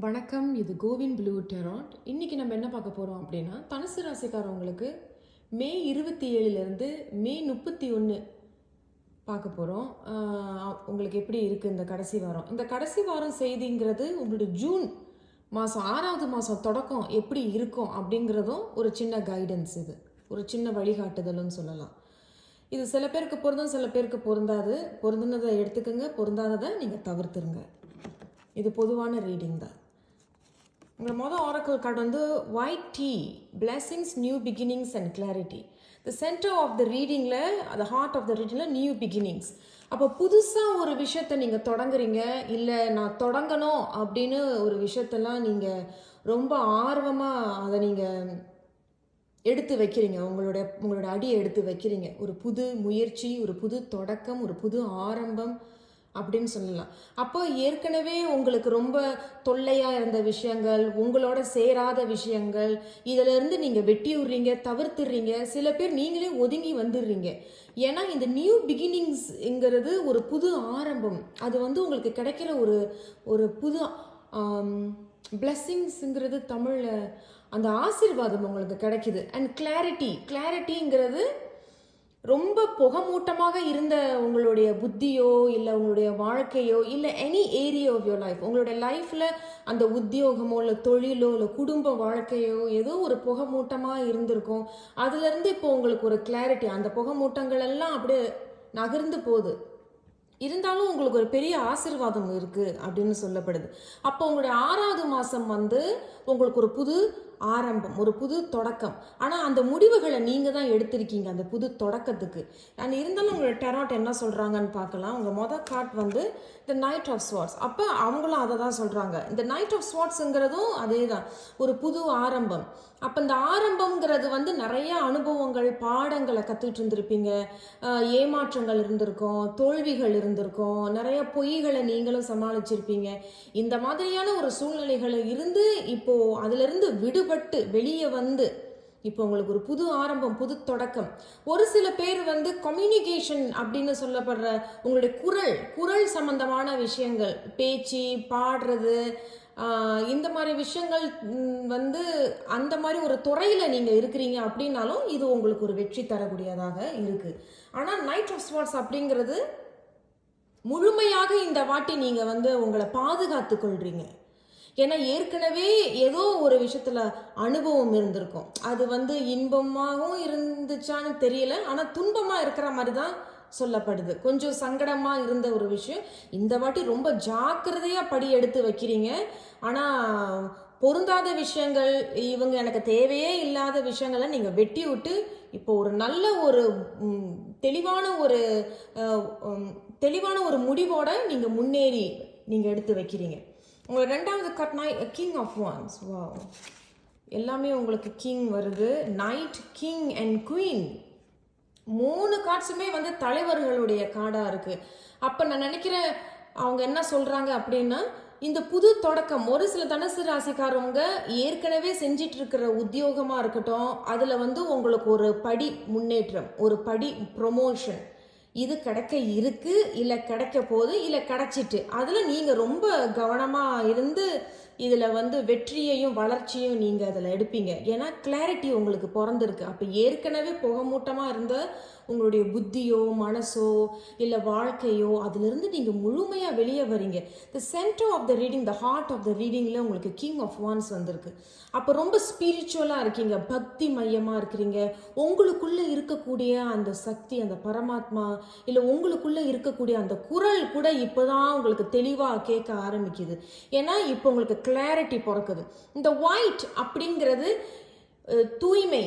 வணக்கம். இது CoWIN blue tarot. இன்னைக்கு நம்ம என்ன பார்க்க போகிறோம் அப்படின்னா, தனுசு ராசிக்காரவங்களுக்கு மே 27லேருந்து மே 31 பார்க்க போகிறோம். உங்களுக்கு எப்படி இருக்குது இந்த கடைசி வாரம்? இந்த கடைசி வாரம் செய்திங்கிறது உங்களுடைய ஜூன் மாதம் 6வது மாதம் தொடக்கம் எப்படி இருக்கும் அப்படிங்கிறதும் ஒரு சின்ன கைடன்ஸ். இது ஒரு சின்ன வழிகாட்டுதல்னு சொல்லலாம். இது சில பேருக்கு பொருந்தும், சில பேருக்கு பொருந்தாது. பொருந்தினதை எடுத்துக்கோங்க, பொருந்தாததை நீங்கள் தவிர்த்துருங்க. இது பொதுவான ரீடிங் தான். உங்களோட மொதல் ஆரக்கிள் கார்டு வந்து white tea, blessings, new beginnings and clarity. The centre of the ரீடிங்கில், அந்த ஹார்ட் ஆஃப் த ரீடிங்கில் நியூ பிகினிங்ஸ். அப்போ புதுசாக ஒரு விஷயத்தை நீங்கள் தொடங்குறீங்க, இல்லை நான் தொடங்கணும் அப்படின்னு ஒரு விஷயத்தெல்லாம் நீங்கள் ரொம்ப ஆர்வமாக அதை நீங்கள் எடுத்து வைக்கிறீங்க, உங்களோட அடியை எடுத்து வைக்கிறீங்க. ஒரு புது முயற்சி, ஒரு புது தொடக்கம், ஒரு புது ஆரம்பம் அப்படின்னு சொல்லலாம். அப்போ ஏற்கனவே உங்களுக்கு ரொம்ப தொல்லையாக இருந்த விஷயங்கள், உங்களோட சேராத விஷயங்கள், இதிலேருந்து நீங்கள் வெட்டி விடுறீங்க, தவிர்த்துடுறீங்க. சில பேர் நீங்களே ஒதுங்கி வந்துடுறீங்க. ஏன்னா இந்த நியூ பிகினிங்ஸ்ங்கிறது ஒரு புது ஆரம்பம். அது வந்து உங்களுக்கு கிடைக்கிற ஒரு புது பிளெஸ்ஸிங்ஸுங்கிறது தமிழில் அந்த ஆசீர்வாதம் உங்களுக்கு கிடைக்குது. அண்ட் கிளாரிட்டிங்கிறது ரொம்ப புகமூட்டமாக இருந்த உங்களுடைய புத்தியோ, இல்லை உங்களுடைய வாழ்க்கையோ, இல்லை any area of your life, உங்களுடைய லைஃப்பில் அந்த உத்தியோகமோ, இல்லை தொழிலோ, இல்லை குடும்ப வாழ்க்கையோ ஏதோ ஒரு புகமூட்டமாக இருந்திருக்கும். அதுலேருந்து இப்போ உங்களுக்கு ஒரு கிளாரிட்டி, அந்த புகமூட்டங்கள் எல்லாம் அப்படியே நகர்ந்து போகுது. இருந்தாலும் உங்களுக்கு ஒரு பெரிய ஆசீர்வாதம் இருக்குது அப்படின்னு சொல்லப்படுது. அப்போ உங்களுடைய 6வது மாதம் வந்து உங்களுக்கு ஒரு புது ஆரம்பம், ஒரு புது தொடக்கம். ஆனால் அந்த முடிவுகளை நீங்கள் தான் எடுத்திருக்கீங்க அந்த புது தொடக்கத்துக்கு. அண்ட் இருந்தாலும் உங்களோட டெராட் என்ன சொல்கிறாங்கன்னு பார்க்கலாம். உங்கள் மொதல் கார்ட் வந்து த நைட் ஆஃப் ஸ்வார்ட்ஸ். அப்போ அவங்களும் அதை தான் சொல்கிறாங்க. இந்த நைட் ஆஃப் ஸ்வார்ட்ஸுங்கிறதும் அதே தான், ஒரு புது ஆரம்பம். அப்போ இந்த ஆரம்பங்கிறது வந்து நிறைய அனுபவங்கள், பாடங்களை கற்றுக்கிட்டு இருந்திருப்பீங்க, ஏமாற்றங்கள் இருந்திருக்கும், தோல்விகள் இருந்திருக்கும், நிறைய பொய்களை நீங்களும் சமாளிச்சிருப்பீங்க. இந்த மாதிரியான ஒரு சூழ்நிலைகளை இருந்து இப்போது அதிலிருந்து விடுபட்டு வெளியே வந்து இப்போ உங்களுக்கு ஒரு புது ஆரம்பம், புது தொடக்கம். ஒரு சில பேர் வந்து கம்யூனிகேஷன் அப்படின்னு சொல்லப்படுற உங்களுடைய குரல் சம்பந்தமான விஷயங்கள், பேச்சு, பாடுறது, இந்த மாதிரி விஷயங்கள் வந்து அந்த மாதிரி ஒரு துறையில் நீங்கள் இருக்கிறீங்க அப்படின்னாலும் இது உங்களுக்கு ஒரு வெற்றி தரக்கூடியதாக இருக்குது. ஆனால் நைட் ஆஃப் ஸ்வார்ட்ஸ் அப்படிங்கிறது முழுமையாக இந்த வாட்டி நீங்கள் வந்து உங்களை பாதுகாத்து கொள்றீங்க. ஏன்னா ஏற்கனவே ஏதோ ஒரு விஷயத்துல அனுபவம் இருந்திருக்கும். அது வந்து இன்பமாகவும் இருந்துச்சான்னு தெரியல, ஆனால் துன்பமாக இருக்கிற மாதிரி தான் சொல்லப்படுது. கொஞ்சம் சங்கடமாக இருந்த ஒரு விஷயம் இந்த வாட்டி ரொம்ப ஜாக்கிரதையாக படி எடுத்து வைக்கிறீங்க. ஆனால் பொருந்தாத விஷயங்கள், இவங்க எனக்கு தேவையே இல்லாத விஷயங்களை நீங்கள் வெட்டி விட்டு இப்போ ஒரு நல்ல ஒரு தெளிவான ஒரு முடிவோட நீங்கள் முன்னேறி நீங்கள் எடுத்து வைக்கிறீங்க. உங்களோட 2வது கார்ட் கிங் ஆஃப் வான்ஸ். வா, எல்லாமே உங்களுக்கு கிங் வருது. நைட், கிங் அண்ட் குவீன், 3 கார்ட்ஸுமே வந்து தலைவர்களுடைய கார்டாக இருக்குது. அப்போ நான் நினைக்கிறேன் அவங்க என்ன சொல்கிறாங்க அப்படின்னா, இந்த புது தொடக்கம், ஒரு சில தனுசு ராசிக்காரவங்க ஏற்கனவே செஞ்சிட்டு இருக்கிற உத்தியோகமாக இருக்கட்டும், அதில் வந்து உங்களுக்கு ஒரு படி முன்னேற்றம், ஒரு படி ப்ரொமோஷன் இது கிடைக்க இருக்கு, இல்லை கிடைக்க போகுது, இல்லை கிடைச்சிட்டு, அதில் நீங்கள் ரொம்ப கவனமாக இருந்து இதில் வந்து வெற்றியையும் வளர்ச்சியும் நீங்கள் அதில் எடுப்பீங்க. ஏன்னா கிளாரிட்டி உங்களுக்கு பிறந்திருக்கு. அப்போ ஏற்கனவே புகமூட்டமாக இருந்த உங்களுடைய புத்தியோ, மனசோ, இல்லை வாழ்க்கையோ, அதிலிருந்து நீங்கள் முழுமையாக வெளியே வரீங்க. The centre of the reading, the heart of the ரீடிங்கில் உங்களுக்கு கிங் ஆஃப் வான்ஸ் வந்திருக்கு. அப்போ ரொம்ப ஸ்பிரிச்சுவலாக இருக்கீங்க, பக்தி மையமாக இருக்கிறீங்க. உங்களுக்குள்ளே இருக்கக்கூடிய அந்த சக்தி, அந்த பரமாத்மா, இல்லை உங்களுக்குள்ளே இருக்கக்கூடிய அந்த குரல் கூட இப்போ தான் உங்களுக்கு தெளிவாக கேட்க ஆரம்பிக்குது. ஏன்னா இப்போ உங்களுக்கு கிளாரிட்டி பிறக்குது. இந்த ஒயிட் அப்படிங்கிறது தூய்மை,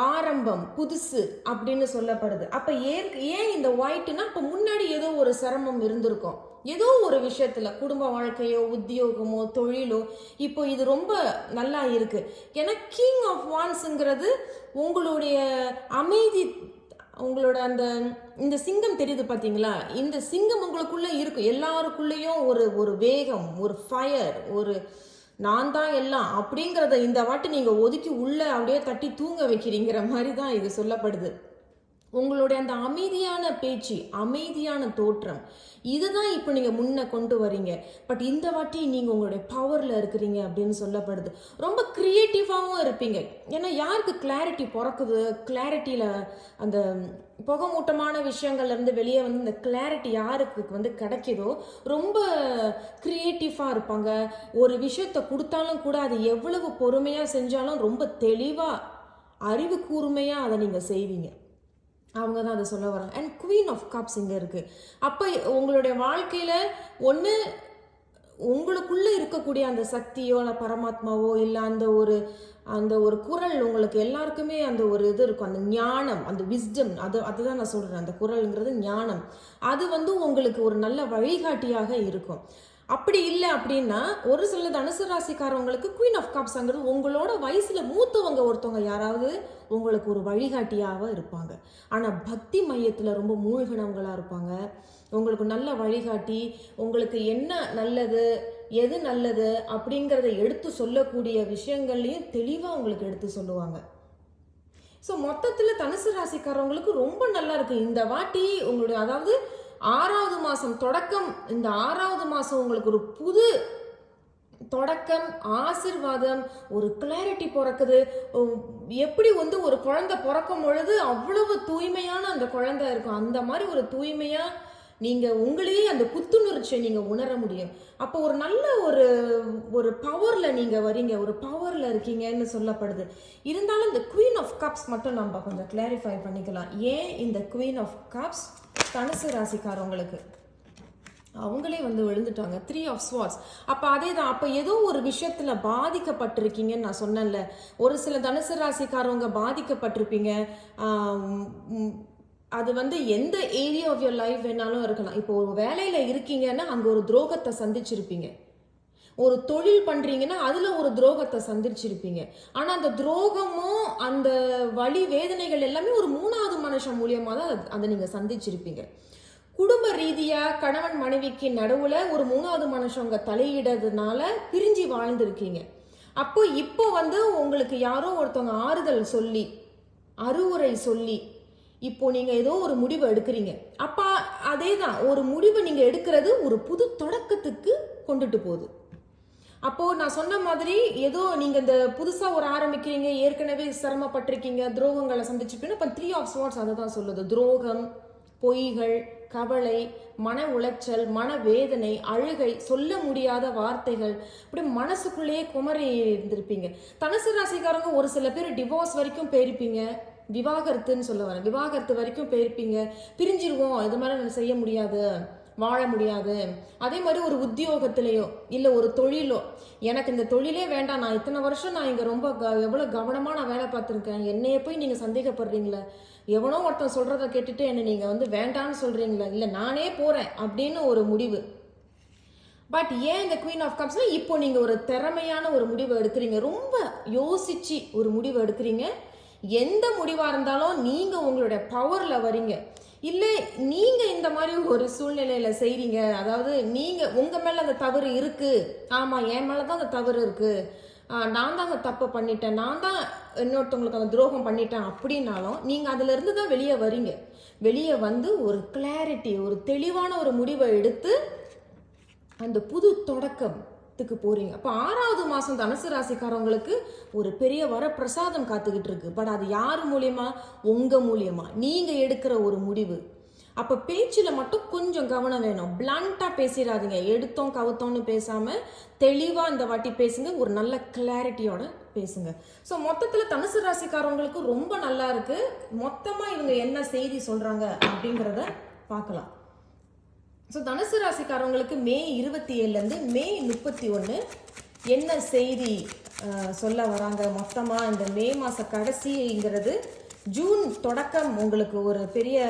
ஆரம்பம், புதுசு அப்படின்னு சொல்லப்படுது. அப்போ ஏன் இந்த ஒயிட்னா, இப்போ முன்னாடி ஏதோ ஒரு சிரமம் இருந்திருக்கும், ஏதோ ஒரு விஷயத்துல, குடும்ப வாழ்க்கையோ, உத்தியோகமோ, தொழிலோ, இப்போ இது ரொம்ப நல்லா இருக்கு. ஏன்னா கிங் ஆஃப் வான்ஸுங்கிறது உங்களுடைய அமைதி, உங்களோட இந்த சிங்கம் தெரியுது பார்த்தீங்களா, இந்த சிங்கம் உங்களுக்குள்ள இருக்கும். எல்லாருக்குள்ளேயும் ஒரு வேகம், ஒரு ஃபயர், ஒரு நான் தான் எல்லாம் அப்படிங்கிறத இந்த வாட்டி நீங்கள் ஒதுக்கி உள்ள அப்படியே தட்டி தூங்க வைக்கிறீங்கிற மாதிரி தான் இது சொல்லப்படுது. உங்களுடைய அந்த அமைதியான பேச்சு, அமைதியான தோற்றம், இதுதான் இப்போ நீங்கள் முன்ன கொண்டு வரீங்க. பட் இந்த வாட்டி நீங்கள் உங்களுடைய பவரில் இருக்கிறீங்க அப்படின்னு சொல்லப்படுது. ரொம்ப க்ரியேட்டிவாகவும் இருப்பீங்க. ஏன்னா யாருக்கு கிளாரிட்டி பிறக்குது, கிளாரிட்டியில் அந்த புகமூட்டமான விஷயங்கள்லேருந்து வெளியே வந்து இந்த கிளாரிட்டி யாருக்கு வந்து கிடைக்குதோ ரொம்ப க்ரியேட்டிவாக இருப்பாங்க. ஒரு விஷயத்தை கொடுத்தாலும் கூட அது எவ்வளவு பொறுமையாக செஞ்சாலும் ரொம்ப தெளிவாக அறிவு கூர்மையாக அதை நீங்கள் செய்வீங்க. அவங்க தான் அதை சொல்ல வராங்க. அண்ட் குவீன் ஆஃப் கப்ஸ் இங்கே இருக்குது. அப்போ உங்களுடைய வாழ்க்கையில் ஒன்று உங்களுக்குள்ளே இருக்கக்கூடிய அந்த சக்தியோ இல்லை பரமாத்மாவோ இல்லை அந்த ஒரு குரல், உங்களுக்கு எல்லாருக்குமே அந்த ஒரு இது இருக்கும், அந்த ஞானம், அந்த விஸ்டம், அதுதான் நான் சொல்கிறேன். அந்த குரல்ங்கிறது ஞானம். அது வந்து உங்களுக்கு ஒரு நல்ல வழிகாட்டியாக இருக்கும். அப்படி இல்லை அப்படின்னா ஒரு சில தனுசு ராசிக்காரவங்களுக்கு குவீன் ஆஃப் கப்ஸ்ங்கிறது உங்களோட வயசுல மூத்தவங்க ஒருத்தவங்க யாராவது உங்களுக்கு ஒரு வழிகாட்டியாக இருப்பாங்க. ஆனால் பக்தி மையத்தில் ரொம்ப மூழ்கினவங்களாக இருப்பாங்க. உங்களுக்கு நல்ல வழிகாட்டி, உங்களுக்கு என்ன நல்லது எது நல்லது அப்படிங்கிறத எடுத்து சொல்லக்கூடிய விஷயங்கள்லையும் தெளிவாக உங்களுக்கு எடுத்து சொல்லுவாங்க. ஸோ மொத்தத்தில் தனுசு ராசிக்காரவங்களுக்கு ரொம்ப நல்லா இருக்கு இந்த வாட்டி. உங்களுடைய அதாவது 6வது மாதம் தொடக்கம், இந்த 6வது மாதம் உங்களுக்கு ஒரு புது தொடக்கம், ஆசிர்வாதம், ஒரு கிளாரிட்டி பிறக்குது. எப்படி வந்து ஒரு குழந்தை பிறக்கும் பொழுது அவ்வளவு தூய்மையான அந்த குழந்தை இருக்கும், அந்த மாதிரி ஒரு தூய்மையாக நீங்கள் உங்களையே அந்த புத்துணர்ச்சியை நீங்கள் உணர முடியும். அப்போ ஒரு நல்ல ஒரு பவரில் நீங்கள் வரீங்க, ஒரு பவரில் இருக்கீங்கன்னு சொல்லப்படுது. இருந்தாலும் இந்த குவீன் ஆஃப் கப்ஸ் மட்டும் நம்ம கொஞ்சம் கிளாரிஃபை பண்ணிக்கலாம். ஏன் இந்த குவீன் ஆஃப் கப்ஸ் தனுசு ராசிக்காரவங்களுக்கு அவங்களே வந்து விழுந்துட்டாங்க. 3 ஆஃப் ஸ்வார்ட்ஸ். அப்போ அதே தான், அப்போ ஏதோ ஒரு விஷயத்தில் பாதிக்கப்பட்டிருக்கீங்கன்னு நான் சொன்னேன்ல. ஒரு சில தனுசு ராசிக்காரவங்க பாதிக்கப்பட்டிருப்பீங்க. அது வந்து எந்த ஏரியா ஆஃப் யுவர் லைஃப் வேணாலும் இருக்கலாம். இப்போ ஒரு வேலையில் இருக்கீங்கன்னா அங்கே ஒரு துரோகத்தை சந்திச்சிருப்பீங்க. ஒரு தொழில் பண்ணுறீங்கன்னா அதில் ஒரு துரோகத்தை சந்திச்சிருப்பீங்க. ஆனால் அந்த துரோகமும் அந்த வலி வேதனைகள் எல்லாமே ஒரு 3வது மனுஷன் மூலியமாக தான் அதை நீங்கள் சந்திச்சிருப்பீங்க. குடும்ப ரீதியாக கணவன் மனைவிக்கு நடுவில் ஒரு 3வது மனுஷங்க தலையிடுறதுனால பிரிஞ்சு வாழ்ந்துருக்கீங்க. இப்போ வந்து உங்களுக்கு யாரோ ஒருத்தவங்க ஆறுதல் சொல்லி, அறிவுரை சொல்லி, இப்போ நீங்கள் ஏதோ ஒரு முடிவை எடுக்கிறீங்க. அப்போ அதே தான், ஒரு முடிவை நீங்கள் எடுக்கிறது ஒரு புது தொடக்கத்துக்கு கொண்டுட்டு போகுது. அப்போது நான் சொன்ன மாதிரி ஏதோ நீங்கள் இந்த புதுசாக ஒரு ஆரம்பிக்கிறீங்க, ஏற்கனவே சிரமப்பட்டிருக்கீங்க, துரோகங்களை சந்திச்சிருப்பீங்க. இப்போ 3 ஆஃப் ஸ்வார்ட்ஸ் அதை தான் சொல்லுது. துரோகம், பொய்கள், கவலை, மன உளைச்சல், மனவேதனை, அழுகை, சொல்ல முடியாத வார்த்தைகள், இப்படி மனசுக்குள்ளேயே குமரி இருந்திருப்பீங்க. தனுசு ராசிக்காரங்க ஒரு சில பேர் டிவோர்ஸ் வரைக்கும் போயிருப்பீங்க. விவாகரத்துன்னு சொல்ல வரேன், விவாகரத்து வரைக்கும் போயிருப்பீங்க. பிரிஞ்சிருவோம், இது மாதிரி நான் செய்ய முடியாது, வாழ முடியாது. அதே மாதிரி ஒரு உத்தியோகத்திலேயோ இல்லை ஒரு தொழிலோ, எனக்கு இந்த தொழிலே வேண்டாம், நான் இத்தனை வருஷம் நான் இங்கே ரொம்ப எவ்வளோ கவனமாக நான் வேலை பார்த்துருக்கேன், என்னைய போய் நீங்கள் சந்தேகப்படுறீங்களே, எவனோ ஒருத்தன் சொல்கிறத கேட்டுட்டு என்னை நீங்கள் வந்து வேண்டான்னு சொல்கிறீங்களா, இல்லை நானே போகிறேன் அப்படின்னு ஒரு முடிவு. பட் ஏன் இந்த குவீன் ஆஃப் கப்ஸ்னா, இப்போ நீங்கள் ஒரு திறமையான ஒரு முடிவை எடுக்கிறீங்க, ரொம்ப யோசிச்சு ஒரு முடிவை எடுக்கிறீங்க. எந்த முடிவாக இருந்தாலும் நீங்கள் உங்களுடைய பவரில் வரீங்க. இல்லை நீங்கள் இந்த மாதிரி ஒரு சூழ்நிலையில் செய்கிறீங்க, அதாவது நீங்கள் உங்கள் மேலே அந்த தவறு இருக்குது, ஆமாம் என் மேலே தான் அந்த தவறு இருக்குது, நான் தான் அந்த தப்பு பண்ணிட்டேன், நான் தான் இன்னொருத்தவங்களுக்கு அந்த துரோகம் பண்ணிட்டேன் அப்படின்னாலும் நீங்கள் அதிலிருந்து தான் வெளியே வரீங்க. வெளியே வந்து ஒரு கிளாரிட்டி, ஒரு தெளிவான ஒரு முடிவை எடுத்து அந்த புது தொடக்கத்துக்கு போகிறீங்க. அப்போ 6வது மாதம் தனுசு ராசிக்காரவங்களுக்கு ஒரு பெரிய வரப்பிரசாதம் காத்துக்கிட்டு இருக்கு. பட் அது யார் மூலியமா? உங்கள் மூலியமா, நீங்கள் எடுக்கிற ஒரு முடிவு. அப்போ பேச்சில் மட்டும் கொஞ்சம் கவனம் வேணும். பிளான்ட்டாக பேசிடாதீங்க, எடுத்தோம் கவுத்தோன்னு பேசாமல் தெளிவாக இந்த வாட்டி பேசுங்க, ஒரு நல்ல கிளாரிட்டியோட பேசுங்க. ஸோ மொத்தத்தில் தனுசு ராசிக்காரவங்களுக்கு ரொம்ப நல்லா இருக்கு. மொத்தமாக இவங்க என்ன செய்தி சொல்கிறாங்க அப்படிங்கிறத பார்க்கலாம். ஸோ தனுசு ராசிக்காரவங்களுக்கு மே 27லேருந்து மே 31 என்ன செய்தி சொல்ல வராங்க? மொத்தமாக இந்த மே மாத கடைசிங்கிறது ஜூன் தொடக்கம் உங்களுக்கு ஒரு பெரிய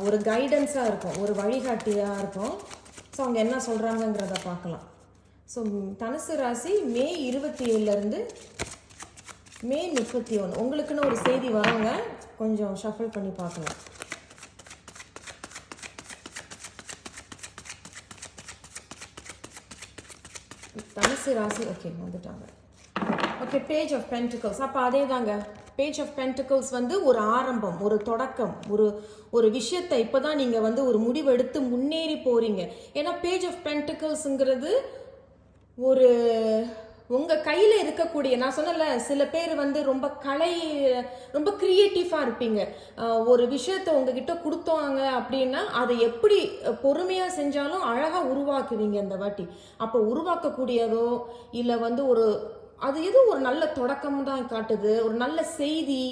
ஒரு கைடன்ஸாக இருக்கும், ஒரு வழிகாட்டியாக இருக்கும். ஸோ அவங்க என்ன சொல்கிறாங்கங்கிறத பார்க்கலாம். ஸோ தனுசு ராசி மே 27லேருந்து மே 31 உங்களுக்குன்னு ஒரு செய்தி வராங்க. கொஞ்சம் ஷஃபிள் பண்ணி பார்க்கலாம். தனுசு ராசி ஓகே வந்துட்டாங்க. Okay, page of pentacles. அப்போ அதே தாங்க, பேஜ் ஆஃப் பென்டிகல்ஸ் வந்து ஒரு ஆரம்பம், ஒரு தொடக்கம், ஒரு விஷயத்தை இப்போதான் நீங்கள் வந்து ஒரு முடிவெடுத்து முன்னேறி போகிறீங்க. ஏன்னா பேஜ் ஆஃப் பென்டிகல்ஸுங்கிறது ஒரு உங்கள் கையில் இருக்கக்கூடிய, நான் சொன்னல சில பேர் வந்து ரொம்ப க்ரியேட்டிவாக இருப்பீங்க. ஒரு விஷயத்தை உங்ககிட்ட கொடுத்தாங்க அப்படின்னா அதை எப்படி பொறுமையாக செஞ்சாலும் அழகாக உருவாக்குவீங்க இந்த வாட்டி. அப்போ உருவாக்கக்கூடியதோ இல்லை வந்து அது எதுவும் ஒரு நல்ல தொடக்கம் தான் காட்டுது, ஒரு நல்ல செய்தி,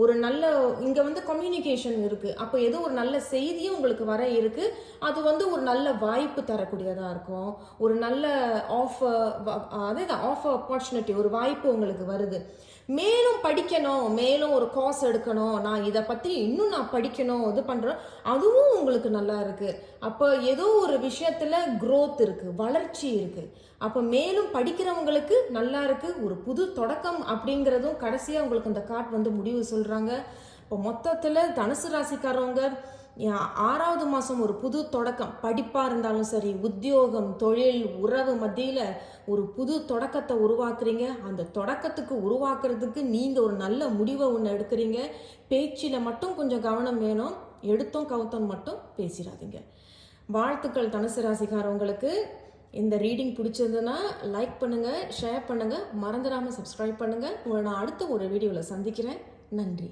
ஒரு நல்ல இங்கே வந்து கம்யூனிகேஷன் இருக்குது. அப்போ ஏதோ ஒரு நல்ல செய்தியும் உங்களுக்கு வர இருக்குது. அது வந்து ஒரு நல்ல வாய்ப்பு தரக்கூடியதாக இருக்கும். ஒரு நல்ல ஆஃபர் ஆப்பர்ச்சுனிட்டி, ஒரு வாய்ப்பு உங்களுக்கு வருது. மேலும் படிக்கணும், மேலும் ஒரு கோர்ஸ் எடுக்கணும், நான் இதை பற்றி இன்னும் நான் படிக்கணும், இது பண்ணுறேன், அதுவும் உங்களுக்கு நல்லா இருக்குது. அப்போ ஏதோ ஒரு விஷயத்தில் growth இருக்குது, வளர்ச்சி இருக்குது. அப்போ மேலும் படிக்கிறவங்களுக்கு நல்லா இருக்குது, ஒரு புது தொடக்கம் அப்படிங்கிறதும் கடைசியாக உங்களுக்கு அந்த கார்டு வந்து முடிவு சொல்கிறாங்க. இப்போ மொத்தத்தில் தனுசு ராசிக்காரவங்க 6வது மாதம் ஒரு புது தொடக்கம், படிப்பாக இருந்தாலும் சரி, உத்தியோகம், தொழில், உறவு மத்தியில் ஒரு புது தொடக்கத்தை உருவாக்குறீங்க. அந்த தொடக்கத்துக்கு உருவாக்குறதுக்கு நீங்கள் ஒரு நல்ல முடிவை ஒன்று எடுக்கிறீங்க. பேச்சில் மட்டும் கொஞ்சம் கவனம் வேணும், எடுத்தோம் கவுத்தம் மட்டும் பேசிடாதீங்க. வாழ்த்துக்கள் தனுசு ராசிக்காரவங்களுக்கு. இந்த ரீடிங் பிடிச்சதுன்னா லைக் பண்ணுங்கள், ஷேர் பண்ணுங்கள், மறந்துடாமல் சப்ஸ்கிரைப் பண்ணுங்கள். உங்களை நான் அடுத்த ஒரு வீடியோவில் சந்திக்கிறேன். நன்றி.